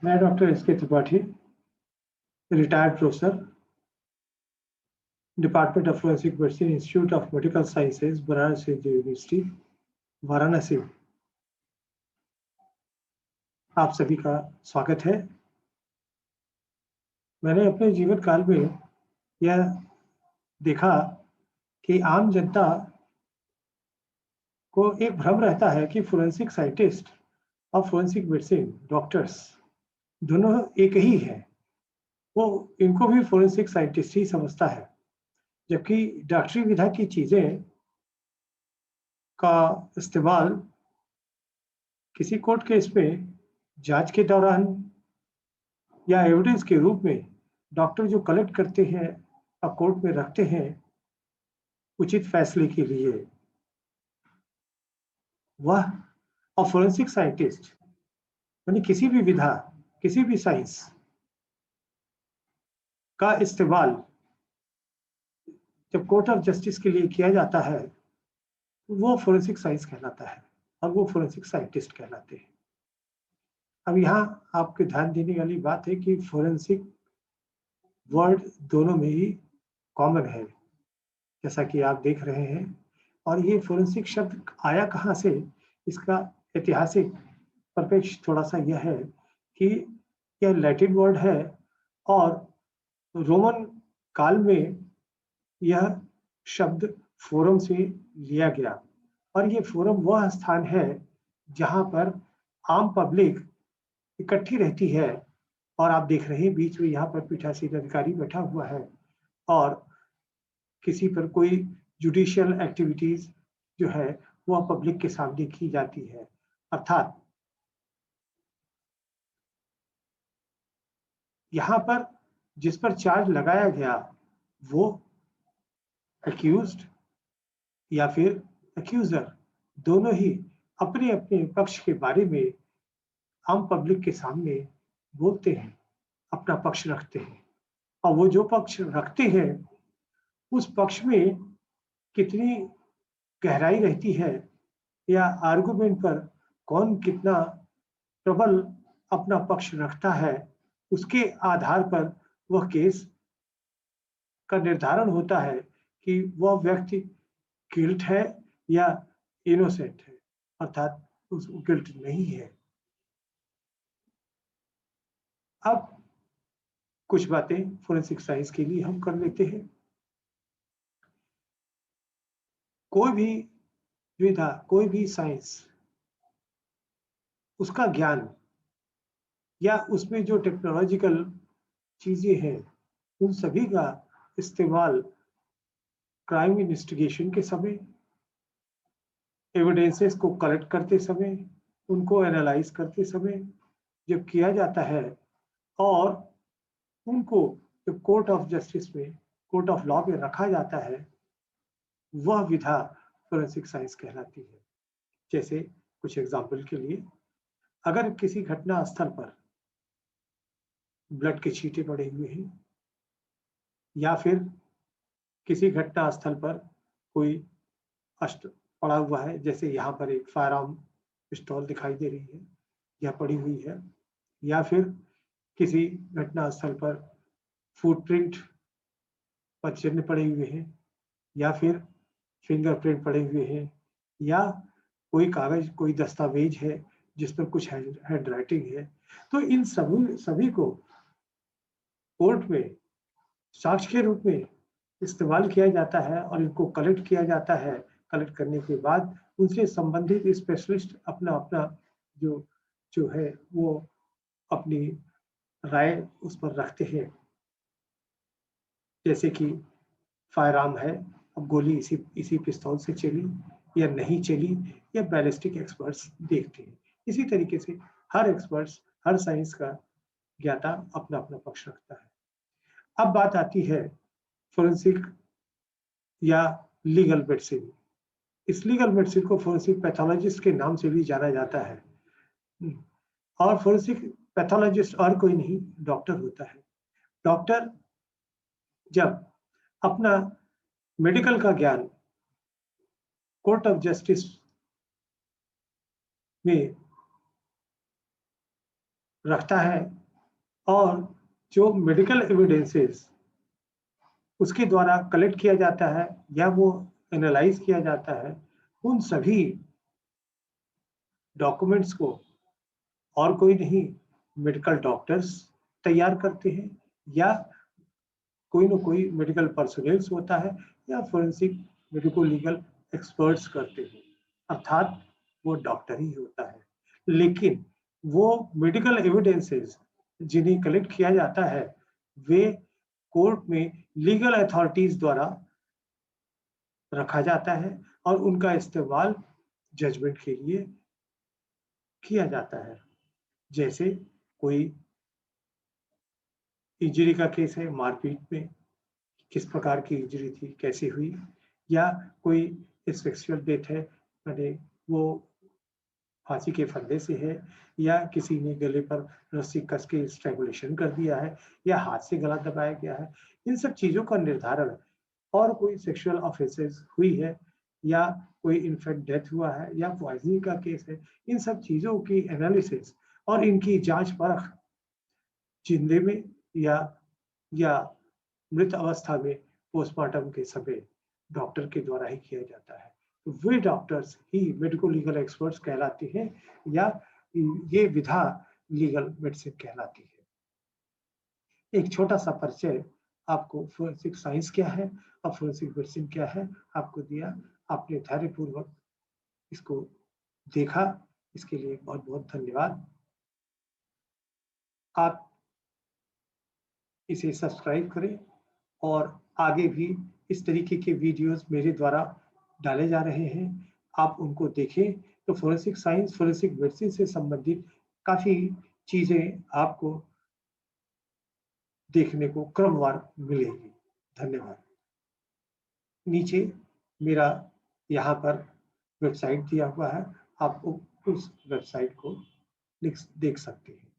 मैं doctor S K. Tripathi, retired professor, department of forensic medicine, institute of medical sciences, Banaras Hindu university, Varanasi. आप सभी का स्वागत है। मैंने अपने जीवन काल में यह देखा कि आम जनता को एक भ्रम रहता है कि फोरेंसिक साइंटिस्ट और फोरेंसिक मेडिसिन डॉक्टर्स दोनों एक ही है। वो इनको भी फोरेंसिक साइंटिस्ट ही समझता है, जबकि डॉक्टरी विधा की चीजें का इस्तेमाल किसी कोर्ट केस में जांच के दौरान या एविडेंस के रूप में डॉक्टर जो कलेक्ट करते हैं और कोर्ट में रखते हैं उचित फैसले के लिए, वह और फोरेंसिक साइंटिस्ट यानी किसी भी विधा, किसी भी साइंस का इस्तेमाल जब कोर्ट ऑफ जस्टिस के लिए किया जाता है वो फोरेंसिक साइंस कहलाता है और वो फोरेंसिक साइंटिस्ट कहलाते हैं। अब यहाँ आपके ध्यान देने वाली बात है कि फोरेंसिक वर्ड दोनों में ही कॉमन है, जैसा कि आप देख रहे हैं। और ये फोरेंसिक शब्द आया कहाँ से, इसका ऐतिहासिक परिप्रेक्ष्य थोड़ा सा यह है कि यह लैटिन वर्ड है और रोमन काल में यह शब्द फोरम से लिया गया। और ये फोरम वह स्थान है जहाँ पर आम पब्लिक इकट्ठी रहती है। और आप देख रहे हैं बीच में यहाँ पर पीठासीन अधिकारी बैठा हुआ है और किसी पर कोई जुडिशियल एक्टिविटीज जो है वह पब्लिक के सामने की जाती है। अर्थात यहाँ पर जिस पर चार्ज लगाया गया वो एक्यूज्ड या फिर एक्यूजर दोनों ही अपने अपने पक्ष के बारे में आम पब्लिक के सामने बोलते हैं, अपना पक्ष रखते हैं। और वो जो पक्ष रखते हैं उस पक्ष में कितनी गहराई रहती है या आर्गुमेंट पर कौन कितना प्रबल अपना पक्ष रखता है, उसके आधार पर वह केस का निर्धारण होता है कि वह व्यक्ति गिल्ट है या इनोसेंट है, अर्थात उस गिल्ट नहीं है। अब कुछ बातें फोरेंसिक साइंस के लिए हम कर लेते हैं। कोई भी विधा, कोई भी साइंस, उसका ज्ञान या उसमें जो टेक्नोलॉजिकल चीजें हैं उन सभी का इस्तेमाल क्राइम इन्वेस्टिगेशन के समय, एविडेंसेस को कलेक्ट करते समय, उनको एनालाइज करते समय जब किया जाता है और उनको जब कोर्ट ऑफ जस्टिस में, कोर्ट ऑफ लॉ में रखा जाता है, वह विधा फोरेंसिक साइंस कहलाती है। जैसे कुछ एग्जाम्पल के लिए, अगर किसी घटना स्थल पर ब्लड के छींटे पड़े हुए हैं या फिर किसी घटना स्थल पर कोई अस्त्र पड़ा हुआ है, जैसे यहाँ पर एक फायर आर्म पिस्तौल दिखाई दे रही है या पड़ी हुई है, या फिर किसी घटना स्थल पर फुटप्रिंट पर चिन्ह पड़े हुए हैं या फिर फिंगरप्रिंट पड़े हुए हैं या कोई कागज, कोई दस्तावेज है जिस पर कुछ हैंड राइटिंग है, तो इन सभी को कोर्ट में साक्ष्य के रूप में इस्तेमाल किया जाता है और इनको कलेक्ट किया जाता है। कलेक्ट करने के बाद उनसे संबंधित स्पेशलिस्ट अपना अपना जो जो है वो अपनी राय उस पर रखते हैं। जैसे कि फायर आर्म है, अब गोली इसी इसी पिस्तौल से चली या नहीं चली, या बैलिस्टिक एक्सपर्ट्स देखते हैं। इसी तरीके से हर एक्सपर्ट्स, हर साइंस का ज्ञाता अपना अपना पक्ष रखता है। अब बात आती है फोरेंसिक या लीगल मेडिसिन। इस लीगल मेडिसिन को फोरेंसिक पैथोलॉजिस्ट के नाम से भी जाना जाता है। और फोरेंसिक पैथोलॉजिस्ट और कोई नहीं, डॉक्टर होता है। डॉक्टर जब अपना मेडिकल का ज्ञान कोर्ट ऑफ जस्टिस में रखता है और जो मेडिकल एविडेंसेस उसके द्वारा कलेक्ट किया जाता है या वो एनालाइज किया जाता है, उन सभी डॉक्यूमेंट्स को और कोई नहीं, मेडिकल डॉक्टर्स तैयार करते हैं या कोई ना कोई मेडिकल पर्सनल्स होता है या फोरेंसिक मेडिको लीगल एक्सपर्ट्स करते हैं, अर्थात वो डॉक्टर ही होता है। लेकिन वो मेडिकल एविडेंसेस जिन्हें कलेक्ट किया जाता है, वे कोर्ट में लीगल अथॉरिटीज द्वारा रखा जाता है और उनका इस्तेमाल जजमेंट के लिए किया जाता है। जैसे कोई इंजरी का केस है, मारपीट में किस प्रकार की इंजरी थी, कैसे हुई, या कोई सेक्सुअल डेथ है, माने वो फांसी के फंदे से है या किसी ने गले पर रस्सी कस के स्ट्रैंगुलेशन कर दिया है या हाथ से गला दबाया गया है, इन सब चीजों का निर्धारण, और कोई सेक्सुअल ऑफेंसेस हुई है या कोई इनफेक्ट डेथ हुआ है या पॉइजनिंग का केस है, इन सब चीजों की एनालिसिस और इनकी जांच परख जिंदे में या मृत अवस्था में पोस्टमार्टम के समय डॉक्टर के द्वारा ही किया जाता है। तो वे डॉक्टर्स ही मेडिको लीगल एक्सपर्ट्स कहलाते हैं या ये विधा लीगल मेडिसिन कहलाती है। एक छोटा सा परिचय आपको फोरेंसिक साइंस क्या है और फोरेंसिक मेडिसिन क्या है आपको दिया। आपने धैर्यपूर्वक इसको देखा, इसके लिए बहुत बहुत धन्यवाद। आप इसे सब्सक्राइब करें और आगे भी इस तरीके के वीडियोस मेरे द्वारा डाले जा रहे हैं, आप उनको देखें। तो फोरेंसिक साइंस, फोरेंसिक मेडिसिन से संबंधित काफ़ी चीज़ें आपको देखने को क्रमवार मिलेंगी। धन्यवाद। नीचे मेरा यहाँ पर वेबसाइट दिया हुआ है, आप उस वेबसाइट को देख सकते हैं।